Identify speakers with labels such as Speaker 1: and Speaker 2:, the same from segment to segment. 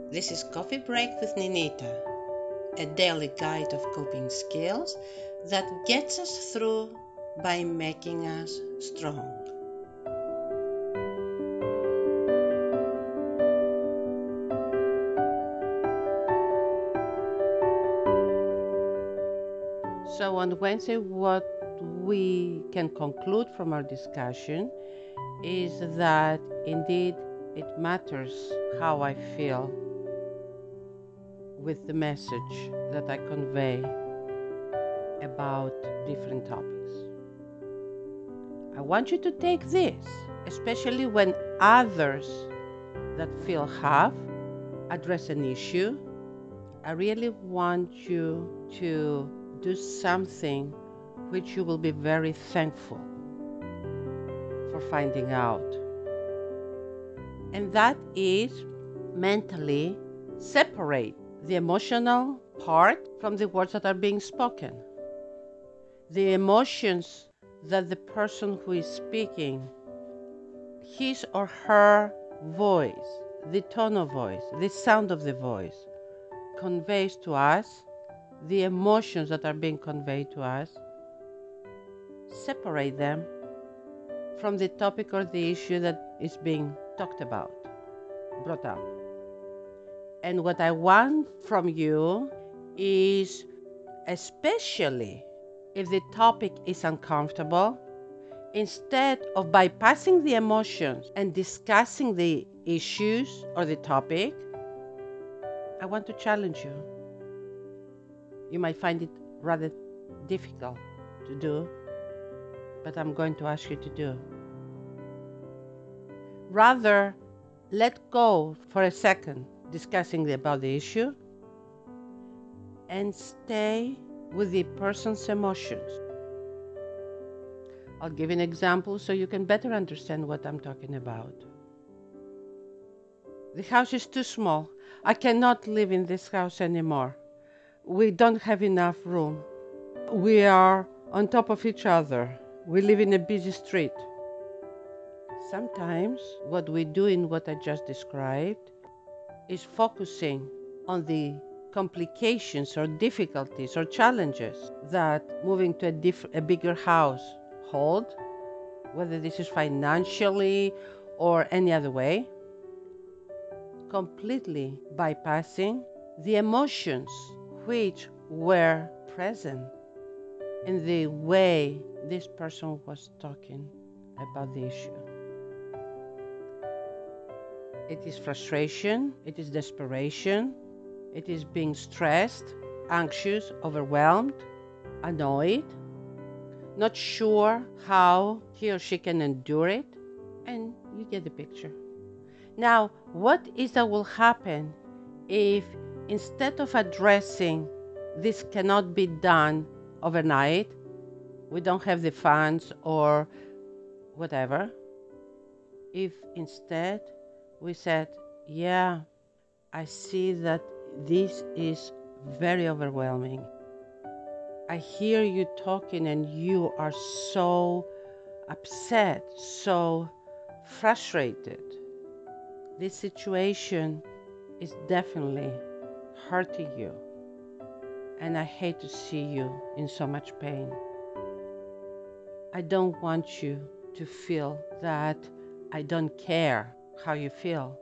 Speaker 1: This is Coffee Break with Ninita, a daily guide of coping skills that gets us through by making us strong. So on Wednesday, what we can conclude from our discussion is that indeed it matters how I feel with the message that I convey about different topics. I want you to take this, especially when others that feel have address an issue. I really want you to do something which you will be very thankful for finding out. And that is mentally separate the emotional part from the words that are being spoken. The emotions that the person who is speaking, his or her voice, the tone of voice, the sound of the voice, conveys to us, the emotions that are being conveyed to us, separate them from the topic or the issue that is being talked about, brought up. And what I want from you is, especially if the topic is uncomfortable, instead of bypassing the emotions and discussing the issues or the topic, I want to challenge you. You might find it rather difficult to do, but I'm going to ask you to do. Rather, let go for a second discussing about the issue and stay with the person's emotions. I'll give an example so you can better understand what I'm talking about. The house is too small. I cannot live in this house anymore. We don't have enough room. We are on top of each other. We live in a busy street. Sometimes what we do in what I just described is focusing on the complications or difficulties or challenges that moving to a bigger house hold, whether this is financially or any other way, completely bypassing the emotions which were present in the way this person was talking about the issue. It is frustration, it is desperation, it is being stressed, anxious, overwhelmed, annoyed, not sure how he or she can endure it, and you get the picture. Now, what is that will happen if instead of addressing this cannot be done overnight, we don't have the funds or whatever, if instead we said, yeah, I see that this is very overwhelming. I hear you talking and you are so upset, so frustrated. This situation is definitely hurting you, and I hate to see you in so much pain. I don't want you to feel that I don't care how you feel.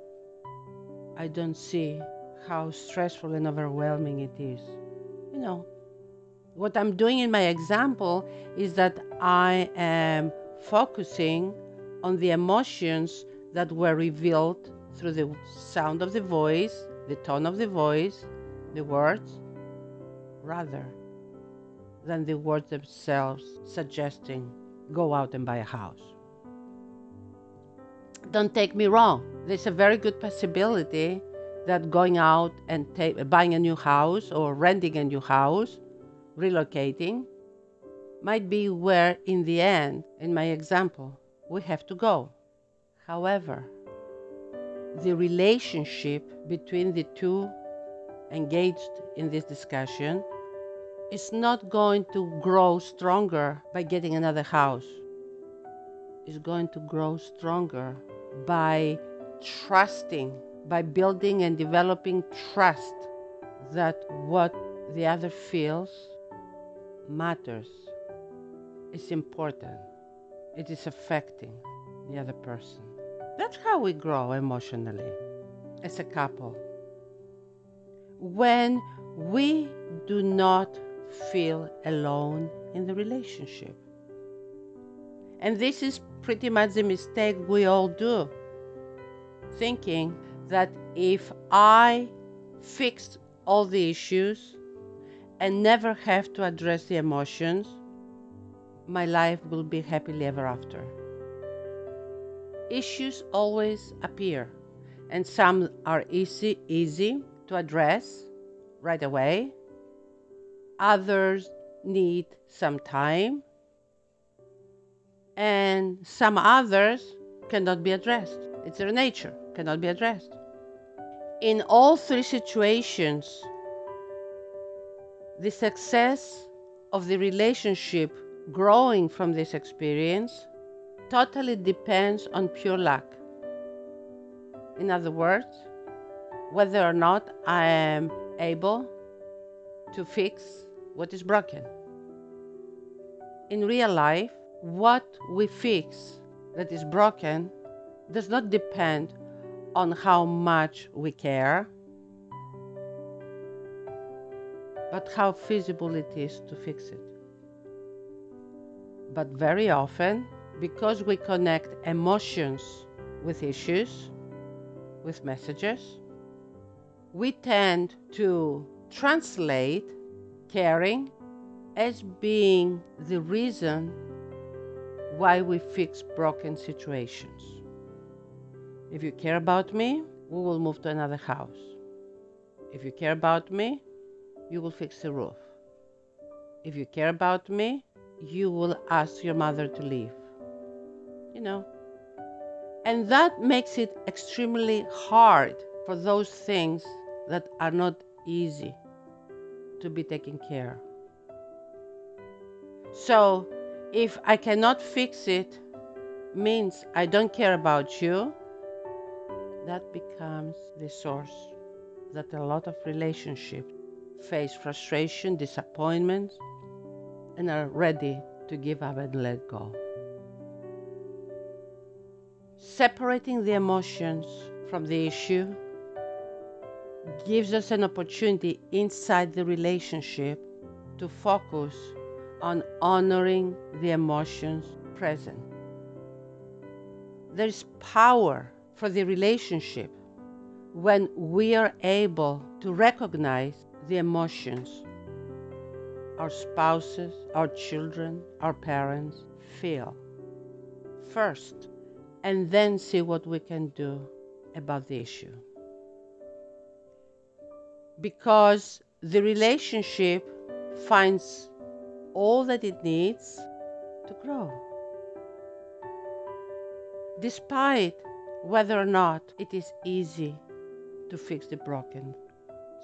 Speaker 1: I don't see how stressful and overwhelming it is. You know, what I'm doing in my example is that I am focusing on the emotions that were revealed through the sound of the voice, the tone of the voice, the words, rather than the words themselves suggesting go out and buy a house. Don't take me wrong. There's a very good possibility that going out and buying a new house or renting a new house, relocating, might be where in the end, in my example, we have to go. However, the relationship between the two engaged in this discussion is not going to grow stronger by getting another house. It's going to grow stronger by trusting by building and developing trust that what the other feels matters, is important, it is affecting the other person. That's how we grow emotionally as a couple. When we do not feel alone in the relationship. And this is pretty much the mistake we all do, thinking that if I fix all the issues and never have to address the emotions, my life will be happily ever after. Issues always appear, and some are easy to address right away. Others need some time, and some others cannot be addressed. It's their nature, cannot be addressed. In all three situations, the success of the relationship growing from this experience totally depends on pure luck. In other words, whether or not I am able to fix what is broken. In real life, what we fix that is broken does not depend on how much we care, but how feasible it is to fix it. But very often, because we connect emotions with issues, with messages, we tend to translate caring as being the reason why we fix broken situations. If you care about me, we will move to another house. If you care about me, you will fix the roof. If you care about me, you will ask your mother to leave. And that makes it extremely hard for those things that are not easy to be taken care of. So, if I cannot fix it, means I don't care about you, that becomes the source that a lot of relationships face frustration, disappointment, and are ready to give up and let go. Separating the emotions from the issue gives us an opportunity inside the relationship to focus on honoring the emotions present. There is power for the relationship when we are able to recognize the emotions our spouses, our children, our parents feel first, and then see what we can do about the issue. Because the relationship finds all that it needs to grow, despite whether or not it is easy to fix the broken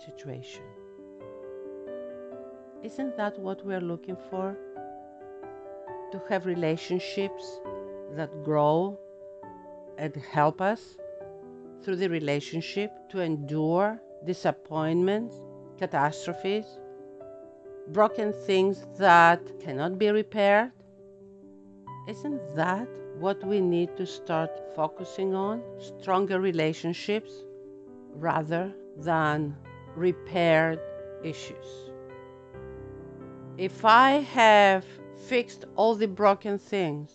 Speaker 1: situation. Isn't that what we're looking for? To have relationships that grow and help us through the relationship to endure disappointments, catastrophes, broken things that cannot be repaired. Isn't that what we need to start focusing on? Stronger relationships rather than repaired issues. If I have fixed all the broken things,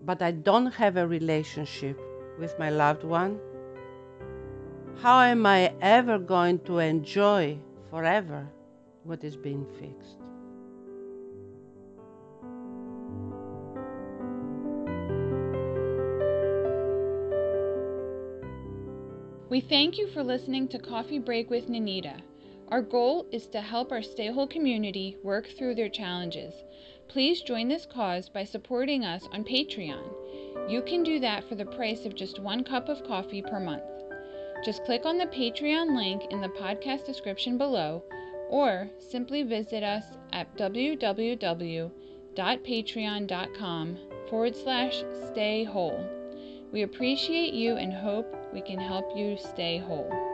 Speaker 1: but I don't have a relationship with my loved one, how am I ever going to enjoy forever what is being fixed?
Speaker 2: We thank you for listening to Coffee Break with Ninita. Our goal is to help our StayWHOLE community work through their challenges. Please join this cause by supporting us on Patreon. You can do that for the price of just 1 cup of coffee per month. Just click on the Patreon link in the podcast description below, or simply visit us at www.patreon.com/StayWHOLE. We appreciate you and hope we can help you stay whole.